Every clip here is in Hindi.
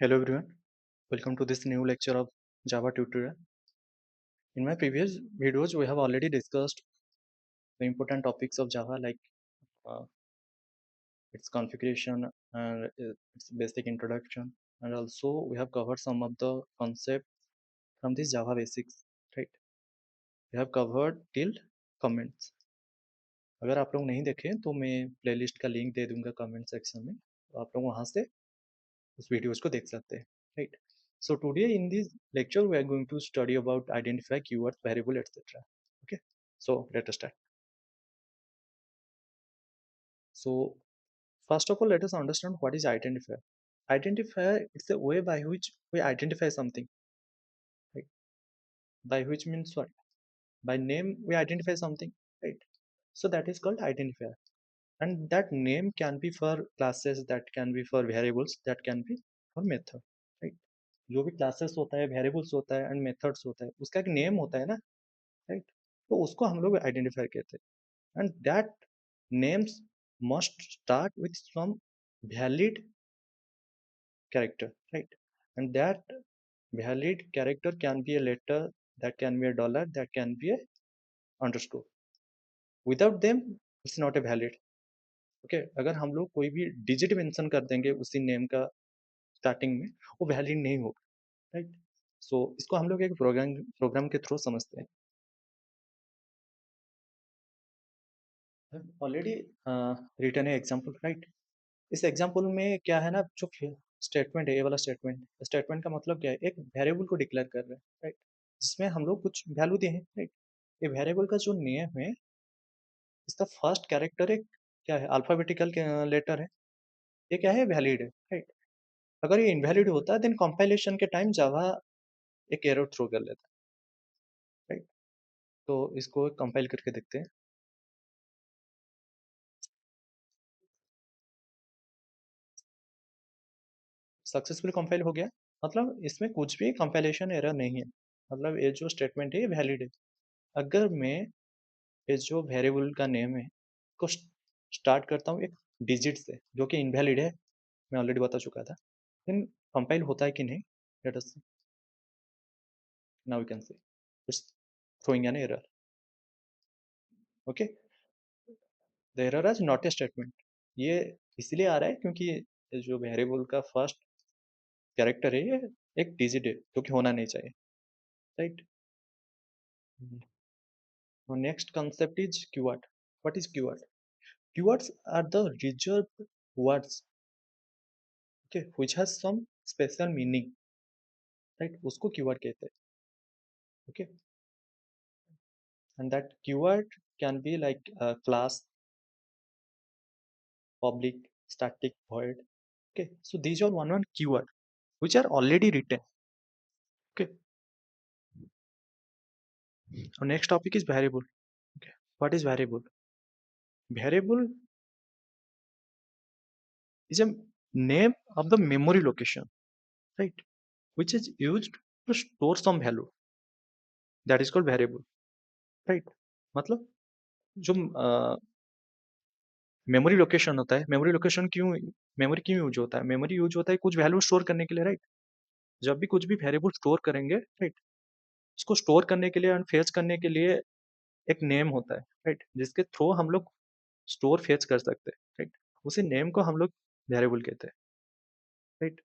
Hello everyone, welcome to this new lecture of Java tutorial. In my previous videos, we have already discussed the important topics of Java like uh, its configuration and its basic introduction, and also we have covered some of the concepts from this Java basics, right? We have covered till comments. अगर आप लोग नहीं देखें तो मैं प्लेलिस्ट का लिंक दे दूंगा कमेंट सेक्शन में, तो आप लोग वहां से उस वीडियोस को देख सकते हैं, right? So today in this lecture we are going to study about identify keywords, variable, etc. Okay, so let us start. So first of all, let us understand what is identifier. Identifier is a way by which we identify something, right? By which means what? By name we identify something, right? So that is called identifier, and that name can be for classes, that can be for variables, that can be for method, right? जो भी क्लासेस होता है, वेरिएबल्स होता है एंड मेथड्स होता है, उसका एक नेम होता है ना, राइट? तो उसको हम लोग आइडेंटिफाई कहते हैं, and that names must start with some valid character, right? And that valid character can be a letter, that can be a dollar, that can be a underscore. Without them it's not a valid. Okay अगर हम लोग कोई भी डिजिट मेंशन कर देंगे उसी नेम का स्टार्टिंग में, वो वैलिड नहीं होगा, राइट? सो इसको हम लोग एक प्रोग्राम के थ्रू समझते हैं. ऑलरेडी रिटर्न है एग्जांपल, राइट? इस एग्जांपल में क्या है ना, जो स्टेटमेंट है, ये वाला स्टेटमेंट, स्टेटमेंट का मतलब क्या है, एक वेरिएबल को डिक्लेयर कर रहे हैं, राइट? जिसमें हम लोग कुछ वैल्यू दिए हैं, राइट? ये वेरिएबल का जो नेम है, इसका फर्स्ट कैरेक्टर एक क्या है, अल्फाबेटिकल लेटर है, ये क्या है, वैलिड है, राइट? अगर ये इनवैलिड होता है देन कंपाइलेशन के टाइम जावा एक एरर थ्रो कर लेता है, राइट? तो इसको कंपाइल करके देखते हैं. सक्सेसफुल कंपाइल हो गया, मतलब इसमें कुछ भी कंपाइलेशन एरर नहीं है, मतलब ये जो स्टेटमेंट है ये वैलिड है. अगर मैं ये जो वेरिएबल का नेम है को स्टार्ट करता हूँ एक डिजिट से जो कि इनवैलिड है, मैं ऑलरेडी बता चुका था, देन कंपाइल होता है कि नहीं, let us now we can see it's throwing an error. Okay, the error is not a statement. ये इसलिए आ रहा है क्योंकि ये जो वेरिएबल का फर्स्ट कैरेक्टर है ये एक डिजिट है जो कि होना नहीं चाहिए, right? Next concept is keyword. What is keyword? Keywords are the reserved words, okay, which has some special meaning, right? उसको कीवर्ड कहते हैं, okay? And that keyword can be like class, public, static, void. Okay, so these are one keyword which are already written. Okay, our next topic is variable. Okay, what is variable? Variable is a name of the memory location, right, which is used to store some value, that is called variable, right? मतलब जो मेमोरी लोकेशन होता है, मेमोरी क्यों यूज होता है, मेमोरी यूज होता है कुछ वैल्यू स्टोर करने के लिए, राइट? जब भी कुछ भी वेरिएबल स्टोर करेंगे, राइट, उसको स्टोर करने के लिए एंड फेच करने के लिए एक नेम होता है, राइट, जिसके थ्रू हम लोग स्टोर फेच कर सकते हैं, राइट? उसी नेम को हम लोग वेरिएबल कहते हैं, right?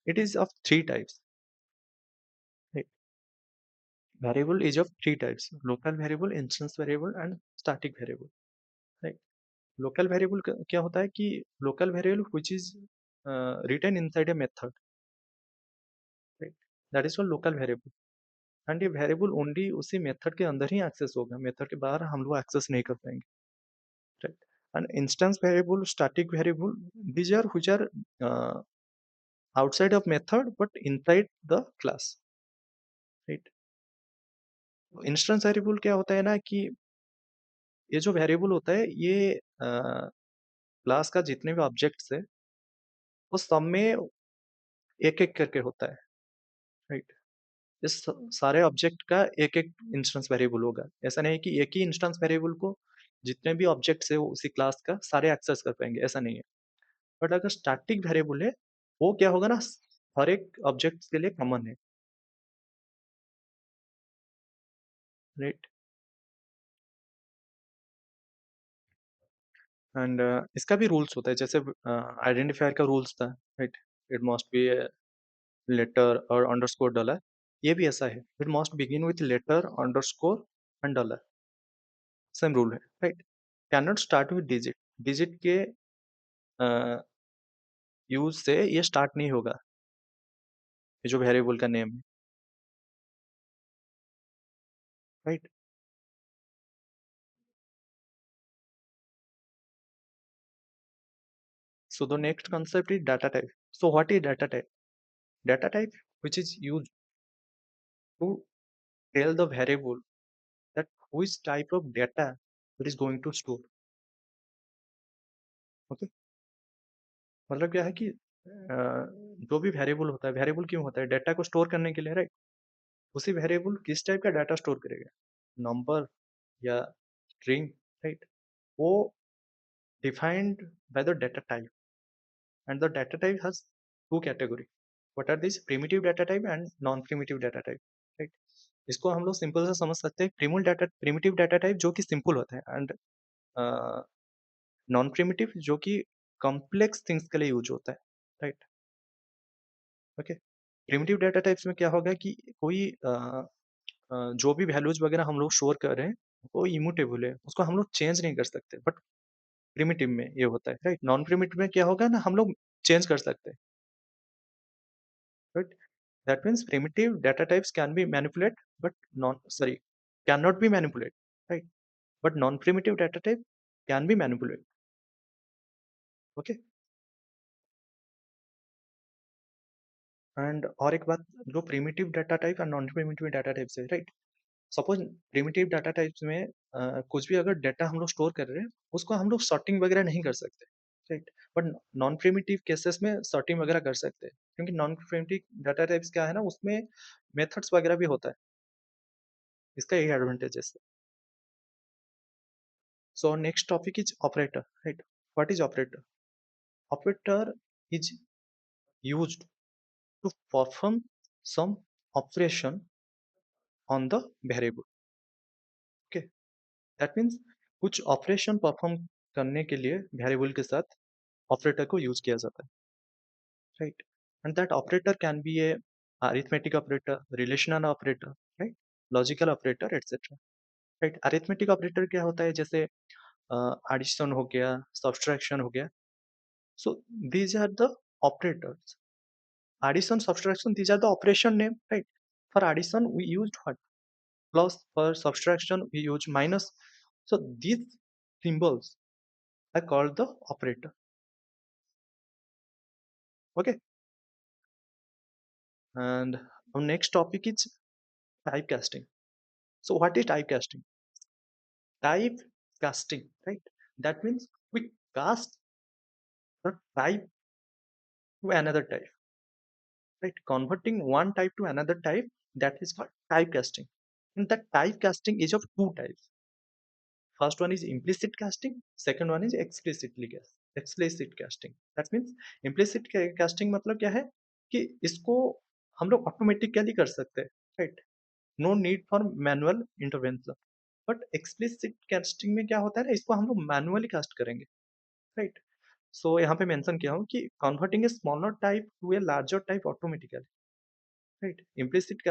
It is of three types, right? Variable is of three types: local variable, instance variable and static variable, right? Local variable क्या होता है कि local variable which is written inside a method, right, that is called local variable. And ये वेरिएबल ओनली उसी मेथड के अंदर ही एक्सेस होगा, मेथड के बाहर हम लोग एक्सेस नहीं कर पाएंगे, right? And instance variable, static variable, these are which are outside of method but inside the class, right? Instance variable क्या होता है ना कि ये जो वेरिएबल होता है ये क्लास का जितने भी ऑब्जेक्ट्स है वो सब में एक एक करके होता है, राइट? इस सारे ऑब्जेक्ट का एक एक इंस्टेंस वेरिएबल होगा. ऐसा नहीं है कि एक ही इंस्टेंस वेरिएबल को जितने भी ऑब्जेक्ट्स है वो उसी क्लास का सारे एक्सेस कर पाएंगे, ऐसा नहीं है. बट अगर स्टैटिक वेरिएबल है वो क्या होगा ना, हर एक ऑब्जेक्ट के लिए कॉमन है, राइट। एंड इसका भी रूल्स होता है, जैसे आइडेंटिफायर का रूल्स था, right. It must be letter or underscore dollar, ये भी ऐसा है, it must begin with letter underscore and dollar, same rule है, right. Can not start with digit, digit के यूज से ये स्टार्ट नहीं होगा, ये जो वेरिएबल का नेम है, right. So the next concept is data type. So what is data type? Data type which is used to tell the variable that which type of data it is going to store. Okay, मतलब क्या है कि जो भी वेरिएबल होता है, वेरिएबल क्यों होता है, डेटा को स्टोर करने के लिए, राइट। उसी वेरिएबल किस टाइप का डाटा स्टोर करेगा, नंबर या स्ट्रिंग, राइट। वो defined by the data type, and the data type has two category. What are this, primitive data type and non primitive data type, right. इसको हम लोग सिंपल से समझ सकते हैं, प्रिमिटिव डाटा टाइप जो कि सिंपल होता है, एंड नॉन प्रिमिटिव जो कि कॉम्प्लेक्स थिंग्स के लिए यूज होता है, right. Okay, primitive data types में क्या होगा कि कोई जो भी वैल्यूज वगैरह हम लोग स्टोर कर रहे हैं वो इमूटेबल है, उसको हम लोग चेंज नहीं कर सकते, बट प्रिमिटिव में ये होता है, राइट। नॉन प्रिमिटिव में क्या होगा ना, हम लोग चेंज कर सकते हैं, right. That means primitive data types can be manipulate, but non sorry can not be manipulate, right. But non primitive data type can be manipulate. Okay, and और एक बात, जो प्रिमिटिव डाटा टाइप और नॉन प्रिमिटिव डाटा टाइप्स है, right. Suppose primitive data types में कुछ भी अगर डाटा हम लोग स्टोर कर रहे हैं, उसको हम लोग सॉर्टिंग वगैरह नहीं कर सकते, right. But non primitive cases में सॉर्टिंग वगैरह कर सकते हैं, क्योंकि नॉन प्रिमिटिव डाटा टाइप्स क्या है ना, उसमें मेथड्स वगैरह भी होता है, इसका यही एडवांटेजेस है। So next topic is operator, right. What is operator? Operator is used to perform some operation on the variable, okay। that means कुछ ऑपरेशन परफॉर्म करने के लिए वेरिएबल के साथ ऑपरेटर को यूज किया जाता है, right. And that operator can be A arithmetic operator, relational operator, right, logical operator etcetera, right. Arithmetic operator क्या होता है, जैसे एडिशन हो गया, सब्सट्रैक्शन हो गया, so these are the operators. Addition, subtraction, these are the operation name, right? For addition, we used what? Plus. For subtraction, we use minus. So these symbols are called the operator. Okay. And our next topic is typecasting. So what is typecasting? Typecasting, right? That means we cast the type to another type, right? Converting one type to another type, that is called typecasting. And that typecasting is of two types. First one is implicit casting, second one is explicit casting. That means implicit casting मतलब क्या है कि इसको हम लोग ऑटोमेटिकली कर सकते हैं, right. No need for manual intervention. But explicit casting में क्या होता है ना, इसको हम लोग मैनुअली कास्ट करेंगे, राइट। सो यहाँ पे मेंशन किया हूँ कि converting a smaller type to a larger type automatically, right. Implicit